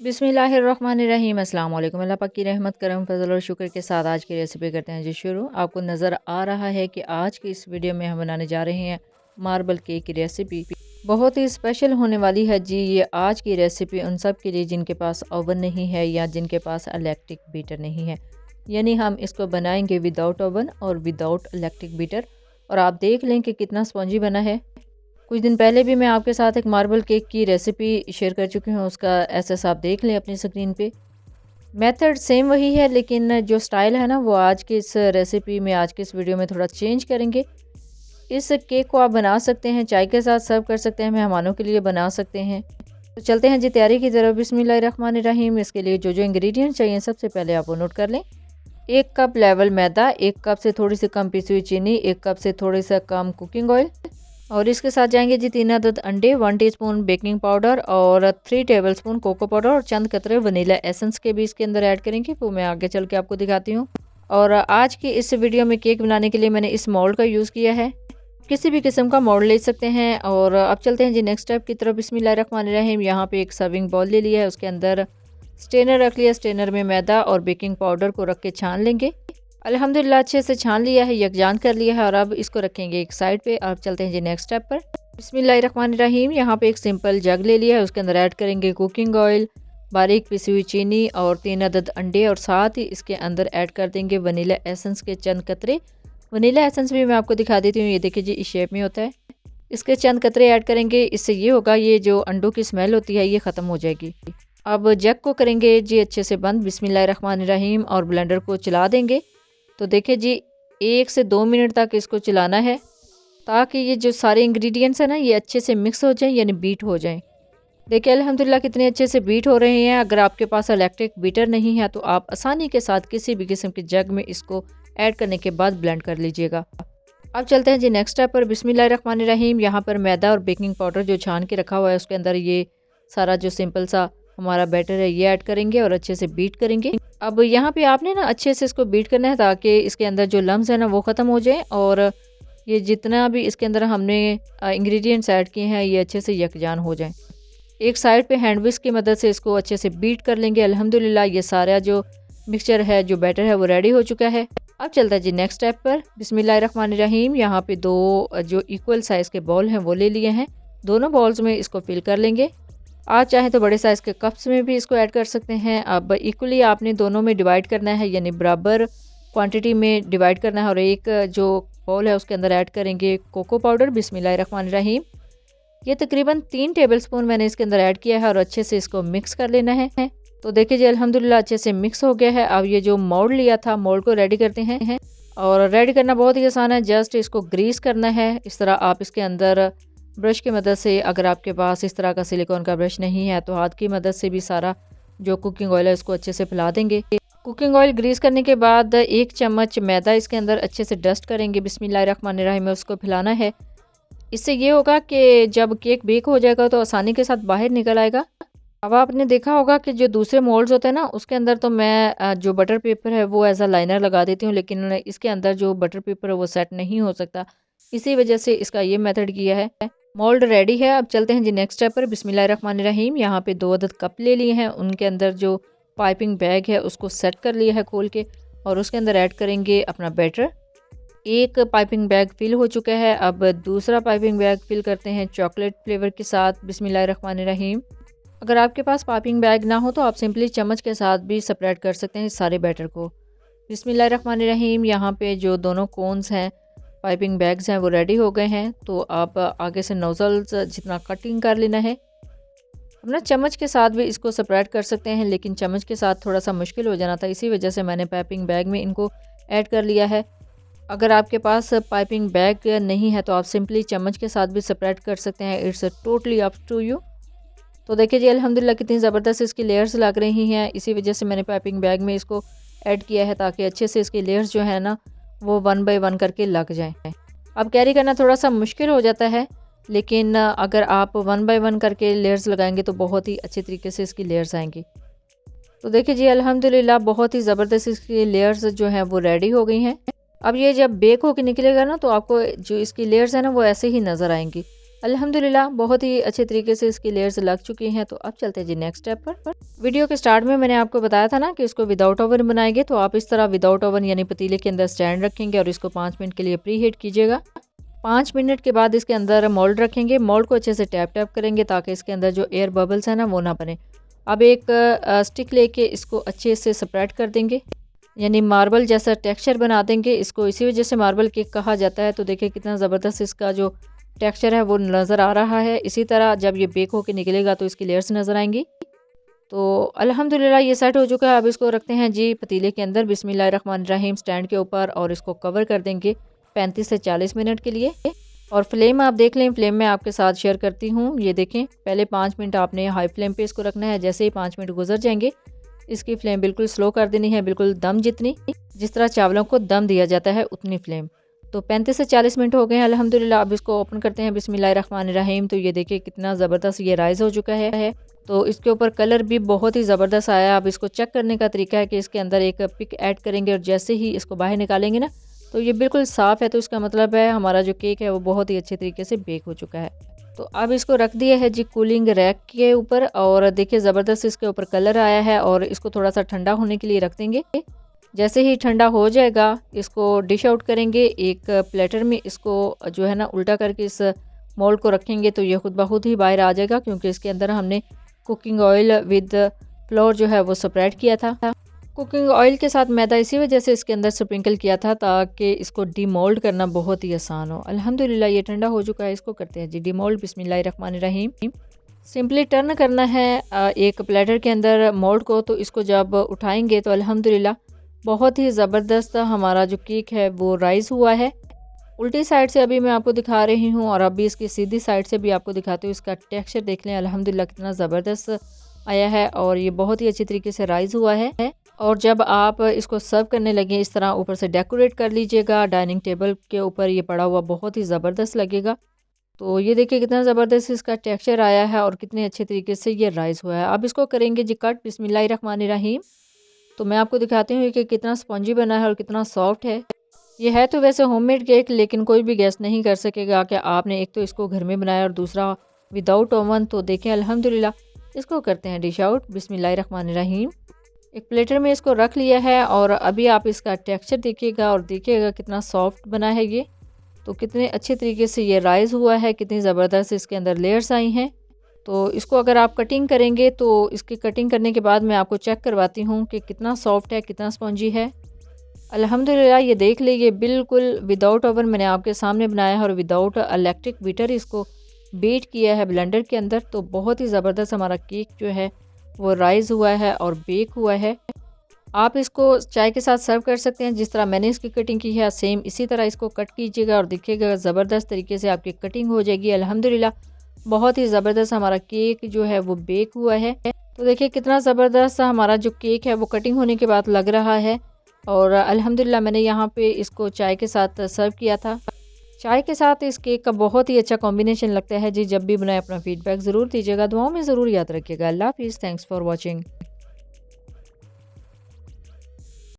बिस्मिल्लाहिर्रहमानिर्रहीम। अस्सलाम वालेकुम। अल्लाह पाक की रहमत करम फजल और शुक्र के साथ आज की रेसिपी करते हैं जी शुरू। आपको नज़र आ रहा है कि आज की इस वीडियो में हम बनाने जा रहे हैं मार्बल केक की रेसिपी। बहुत ही स्पेशल होने वाली है जी ये आज की रेसिपी उन सब के लिए जिनके पास ओवन नहीं है या जिनके पास इलेक्ट्रिक बीटर नहीं है। यानी हम इसको बनाएंगे विदाउट ओवन और विदाउट इलेक्ट्रिक बीटर। और आप देख लें कि कितना स्पॉन्जी बना है। कुछ दिन पहले भी मैं आपके साथ एक मार्बल केक की रेसिपी शेयर कर चुकी हूँ, उसका एसेस आप देख लें अपनी स्क्रीन पे। मेथड सेम वही है, लेकिन जो स्टाइल है ना वो आज की इस रेसिपी में, आज की इस वीडियो में थोड़ा चेंज करेंगे। इस केक को आप बना सकते हैं, चाय के साथ सर्व कर सकते हैं, मेहमानों के लिए बना सकते हैं। तो चलते हैं जी तैयारी की तरफ। बिस्मिल्लाहिर्रहमानिर्रहीम। इसके लिए जो जो इंग्रेडिएंट्स चाहिए सबसे पहले आप वो नोट कर लें। 1 कप लेवल मैदा, 1 कप से थोड़ी सी कम पिसी हुई चीनी, 1 कप से थोड़ी सा कम कुकिंग ऑयल, और इसके साथ जाएंगे जी 3 अदद अंडे, 1 टीस्पून बेकिंग पाउडर और 3 टेबलस्पून कोको पाउडर और चंद कतरे वनीला एसेंस के भी इसके अंदर ऐड करेंगे, वो मैं आगे चल के आपको दिखाती हूँ। और आज की इस वीडियो में केक बनाने के लिए मैंने इस मोल्ड का यूज़ किया है। किसी भी किस्म का मोल्ड ले सकते हैं। और अब चलते हैं जी नेक्स्ट स्टेप की तरफ। बिस्मिल्लाहिर्रहमानिर्रहीम। यहाँ पे एक सर्विंग बाउल ले लिया है, उसके अंदर स्ट्रेनर रख लिया। स्ट्रेनर में मैदा और बेकिंग पाउडर को रख के छान लेंगे। अल्हम्दुलिल्लाह अच्छे से छान लिया है, यकजान कर लिया है। और अब इसको रखेंगे एक साइड पे। अब चलते हैं जी नेक्स्ट स्टेप पर। बिस्मिल्लाहिर्रहमानिर्रहीम। यहाँ पे एक सिंपल जग ले लिया है, उसके अंदर ऐड करेंगे कुकिंग ऑयल, बारीक पिसी हुई चीनी और 3 अदद अंडे, और साथ ही इसके अंदर ऐड कर देंगे वनीला एसेंस के चंद कतरे। वनीला एसेंस भी मैं आपको दिखा देती हूँ, ये देखिए जी इस शेप में होता है। इसके चंद कतरे ऐड करेंगे, इससे ये होगा ये जो अंडों की स्मेल होती है ये ख़त्म हो जाएगी। अब जग को करेंगे जी अच्छे से बंद बिस्मिल्लाहिर्रहमानिर्रहीम और ब्लेंडर को चला देंगे। तो देखिए जी 1 से 2 मिनट तक इसको चलाना है, ताकि ये जो सारे इंग्रेडिएंट्स हैं ना ये अच्छे से मिक्स हो जाएं, यानी बीट हो जाएं। देखिए अल्हम्दुलिल्लाह कितने अच्छे से बीट हो रहे हैं। अगर आपके पास इलेक्ट्रिक बीटर नहीं है तो आप आसानी के साथ किसी भी किस्म के जग में इसको ऐड करने के बाद ब्लेंड कर लीजिएगा। अब चलते हैं जी नेक्स्ट स्टेप पर। बिस्मिल्लाहिर्रहमानिर्रहीम। यहाँ पर मैदा और बेकिंग पाउडर जो छान के रखा हुआ है उसके अंदर ये सारा जो सिंपल सा हमारा बैटर है ये ऐड करेंगे और अच्छे से बीट करेंगे। अब यहाँ पे आपने ना अच्छे से इसको बीट करना है, ताकि इसके अंदर जो लम्स है ना वो ख़त्म हो जाए, और ये जितना भी इसके अंदर हमने इंग्रेडिएंट्स ऐड किए हैं ये अच्छे से यकजान हो जाएं। एक साइड पे हैंड विस्क की मदद से इसको अच्छे से बीट कर लेंगे। अल्हम्दुलिल्लाह ये सारा जो मिक्सचर है, जो बैटर है वो रेडी हो चुका है। अब चलता है जी नेक्स्ट स्टेप पर। बिस्मिल्लाहिर्रहमानिर्रहीम। यहाँ पे 2 जो इक्वल साइज़ के बॉल हैं वो ले लिए हैं। दोनों बॉल्स में इसको फिल कर लेंगे। आप चाहें तो बड़े साइज़ के कप्स में भी इसको ऐड कर सकते हैं। अब इक्वली आपने दोनों में डिवाइड करना है, यानी बराबर क्वांटिटी में डिवाइड करना है। और एक जो बाउल है उसके अंदर ऐड करेंगे कोको पाउडर। बिस्मिल्लाहिर्रहमानिर्रहीम। ये तकरीबन 3 टेबलस्पून मैंने इसके अंदर ऐड किया है और अच्छे से इसको मिक्स कर लेना है। तो देखिए जी अल्हम्दुलिल्लाह अच्छे से मिक्स हो गया है। अब ये जो मोल्ड लिया था, मोल्ड को रेडी करते हैं। और रेडी करना बहुत ही आसान है, जस्ट इसको ग्रीस करना है। इस तरह आप इसके अंदर ब्रश की मदद से, अगर आपके पास इस तरह का सिलिकॉन का ब्रश नहीं है तो हाथ की मदद से भी सारा जो कुकिंग ऑयल है उसको अच्छे से फैला देंगे। कुकिंग ऑयल ग्रीस करने के बाद 1 चम्मच मैदा इसके अंदर अच्छे से डस्ट करेंगे। बिस्मिल्लाहिर्रहमानिर्रहीम में उसको फैलाना है। इससे ये होगा कि जब केक बेक हो जाएगा तो आसानी के साथ बाहर निकल आएगा। अब आपने देखा होगा कि जो दूसरे मोल्ड्स होते हैं ना उसके अंदर तो मैं जो बटर पेपर है वो एज अ लाइनर लगा देती हूँ, लेकिन इसके अंदर जो बटर पेपर है वो सेट नहीं हो सकता, इसी वजह से इसका ये मेथड किया है। मोल्ड रेडी है। अब चलते हैं जी नेक्स्ट स्टेप पर। बिस्मिल्लाहिर्रहमानिर्रहीम। यहाँ पे 2 अदद कप ले लिए हैं, उनके अंदर जो पाइपिंग बैग है उसको सेट कर लिया है खोल के, और उसके अंदर ऐड करेंगे अपना बैटर। एक पाइपिंग बैग फिल हो चुका है। अब दूसरा पाइपिंग बैग फिल करते हैं चॉकलेट फ्लेवर के साथ। बिस्मिल्लाहिर्रहमानिर्रहीम। अगर आपके पास पाइपिंग बैग ना हो तो आप सिंपली चम्मच के साथ भी स्प्रेड कर सकते हैं इस सारे बैटर को। बिस्मिल्लाहिर्रहमानिर्रहीम। यहाँ पे जो दोनों कोन्स हैं, पाइपिंग बैग्स हैं, वो रेडी हो गए हैं। तो आप आगे से नोज़ल्स जितना कटिंग कर लेना है। अपना चम्मच के साथ भी इसको स्प्रेड कर सकते हैं, लेकिन चम्मच के साथ थोड़ा सा मुश्किल हो जाना था, इसी वजह से मैंने पाइपिंग बैग में इनको ऐड कर लिया है। अगर आपके पास पाइपिंग बैग नहीं है तो आप सिंपली चम्मच के साथ भी स्प्रेड कर सकते हैं। It's totally up to you. तो देखिए जी अल्हम्दुलिल्लाह कितनी ज़बरदस्त इसकी लेयर्स लग रही हैं, इसी वजह से मैंने पाइपिंग बैग में इसको ऐड किया है, ताकि अच्छे से इसकी लेयर्स जो है ना वो 1 बाय 1 करके लग जाएं। अब कैरी करना थोड़ा सा मुश्किल हो जाता है, लेकिन अगर आप 1 बाय 1 करके लेयर्स लगाएंगे तो बहुत ही अच्छे तरीके से इसकी लेयर्स आएंगी। तो देखिए जी अल्हम्दुलिल्लाह बहुत ही ज़बरदस्त इसकी लेयर्स जो हैं वो रेडी हो गई हैं। अब ये जब बेक होकर निकलेगा ना तो आपको जो इसकी लेयर्स है ना वो ऐसे ही नज़र आएंगी। अल्हम्दुलिल्लाह बहुत ही अच्छे तरीके से इसकी लेयर्स लग चुकी हैं। तो अब चलते हैं जी नेक्स्ट स्टेप पर। वीडियो के स्टार्ट में मैंने आपको बताया था ना कि इसको विदाउट ओवन बनाएंगे, तो आप इस तरह विदाउट ओवन यानी पतीले के अंदर स्टैंड रखेंगे और इसको 5 मिनट के लिए प्री हीट कीजिएगा। 5 मिनट के बाद इसके अंदर मोल्ड रखेंगे। मोल्ड को अच्छे से टैप टैप करेंगे ताकि इसके अंदर जो एयर बबल्स हैं ना वो ना बने। अब एक स्टिक लेके इसको अच्छे से स्प्रेड कर देंगे, यानी मार्बल जैसा टेक्सचर बना देंगे इसको। इसी वजह से मार्बल केक कहा जाता है। तो देखिए कितना ज़बरदस्त इसका जो टेक्सचर है वो नज़र आ रहा है। इसी तरह जब ये बेक होके निकलेगा तो इसकी लेयर्स नज़र आएंगी। तो अल्हम्दुलिल्लाह ये सेट हो चुका है। अब इसको रखते हैं जी पतीले के अंदर बिस्मिल्लाहिर्रहमानिर्रहीम स्टैंड के ऊपर और इसको कवर कर देंगे 35 से 40 मिनट के लिए। और फ्लेम आप देख लें, फ्लेम मैं आपके साथ शेयर करती हूँ। ये देखें, पहले 5 मिनट आपने हाई फ्लेम पे इसको रखना है। जैसे ही 5 मिनट गुजर जाएंगे इसकी फ्लेम बिल्कुल स्लो कर देनी है, बिल्कुल दम जितनी, जिस तरह चावलों को दम दिया जाता है उतनी फ्लेम। तो 35 से 40 मिनट हो गए हैं अल्हम्दुलिल्लाह। अब इसको ओपन करते हैं बिस्मिल्लाहिर्रहमानिर्रहीम। तो ये देखिए कितना ज़बरदस्त ये राइज़ हो चुका है। तो इसके ऊपर कलर भी बहुत ही ज़बरदस्त आया। अब इसको चेक करने का तरीका है कि इसके अंदर एक पिक ऐड करेंगे और जैसे ही इसको बाहर निकालेंगे ना तो ये बिल्कुल साफ़ है। तो इसका मतलब है हमारा जो केक है वो बहुत ही अच्छे तरीके से बेक हो चुका है। तो अब इसको रख दिया है जी कूलिंग रैक के ऊपर और देखिए ज़बरदस्त इसके ऊपर कलर आया है। और इसको थोड़ा सा ठंडा होने के लिए रख देंगे। जैसे ही ठंडा हो जाएगा इसको डिश आउट करेंगे। एक प्लेटर में इसको जो है ना उल्टा करके इस मोल्ड को रखेंगे तो ये खुद ब खुद ही बाहर आ जाएगा, क्योंकि इसके अंदर हमने कुकिंग ऑयल विद फ्लोर जो है वो स्प्रेड किया था। कुकिंग ऑयल के साथ मैदा इसी वजह से इसके अंदर स्प्रिंकल किया था ताकि इसको डीमोल्ड करना बहुत ही आसान हो। अल्हम्दुलिल्लाह ये ठंडा हो चुका है। इसको करते हैं जी डीमोल्ड बिस्मिल्लाहिर्रहमानिर्रहीम। सिंपली टर्न करना है एक प्लेटर के अंदर मोल्ड को। तो इसको जब उठाएंगे तो अल्हम्दुलिल्लाह बहुत ही ज़बरदस्त हमारा जो केक है वो राइज़ हुआ है। उल्टी साइड से अभी मैं आपको दिखा रही हूँ और अभी इसकी सीधी साइड से भी आपको दिखाती हूँ। इसका टेक्सचर देख लें अल्हम्दुलिल्लाह कितना ज़बरदस्त आया है और ये बहुत ही अच्छी तरीके से राइज़ हुआ है। और जब आप इसको सर्व करने लगे इस तरह ऊपर से डेकोरेट कर लीजिएगा। डाइनिंग टेबल के ऊपर ये पड़ा हुआ बहुत ही ज़बरदस्त लगेगा। तो ये देखिए कितना ज़बरदस्त इसका टेक्सचर आया है और कितने अच्छे तरीके से ये राइज़ हुआ है। अब इसको करेंगे जी कट बिस्मिल्लाहिर्रहमानिर्रहीम। तो मैं आपको दिखाती हूँ कि कितना स्पंजी बना है और कितना सॉफ्ट है। ये है तो वैसे होममेड केक, लेकिन कोई भी गेस नहीं कर सकेगा कि आपने एक तो इसको घर में बनाया और दूसरा विदाउट ओवन। तो देखें अल्हम्दुलिल्लाह। इसको करते हैं डिश आउट बिस्मिल्लाहिर्रहमानिर्रहीम। एक प्लेटर में इसको रख लिया है और अभी आप इसका टेक्सचर देखिएगा और देखिएगा कितना सॉफ्ट बना है ये। तो कितने अच्छे तरीके से ये राइज़ हुआ है, कितनी ज़बरदस्त इसके अंदर लेयर्स आई हैं। तो इसको अगर आप कटिंग करेंगे तो इसकी कटिंग करने के बाद मैं आपको चेक करवाती हूँ कि कितना सॉफ्ट है, कितना स्पंजी है। अल्हम्दुलिल्लाह ये देख लीजिए बिल्कुल विदाउट ओवन मैंने आपके सामने बनाया है और विदाउट इलेक्ट्रिक बीटर इसको बीट किया है ब्लेंडर के अंदर। तो बहुत ही ज़बरदस्त हमारा केक जो है वो राइज़ हुआ है और बेक हुआ है। आप इसको चाय के साथ सर्व कर सकते हैं। जिस तरह मैंने इसकी कटिंग की है सेम इसी तरह इसको कट कीजिएगा और देखिएगा ज़बरदस्त तरीके से आपकी कटिंग हो जाएगी। अल्हम्दुलिल्लाह बहुत ही ज़बरदस्त हमारा केक जो है वो बेक हुआ है। तो देखिए कितना ज़बरदस्त हमारा जो केक है वो कटिंग होने के बाद लग रहा है। और अल्हम्दुलिल्लाह मैंने यहाँ पे इसको चाय के साथ सर्व किया था। चाय के साथ इस केक का बहुत ही अच्छा कॉम्बिनेशन लगता है जी। जब भी बनाए अपना फीडबैक ज़रूर दीजिएगा, दुआओं में ज़रूर याद रखिएगा। अल्लाह हाफ़िज़, थैंक्स फॉर वॉचिंग।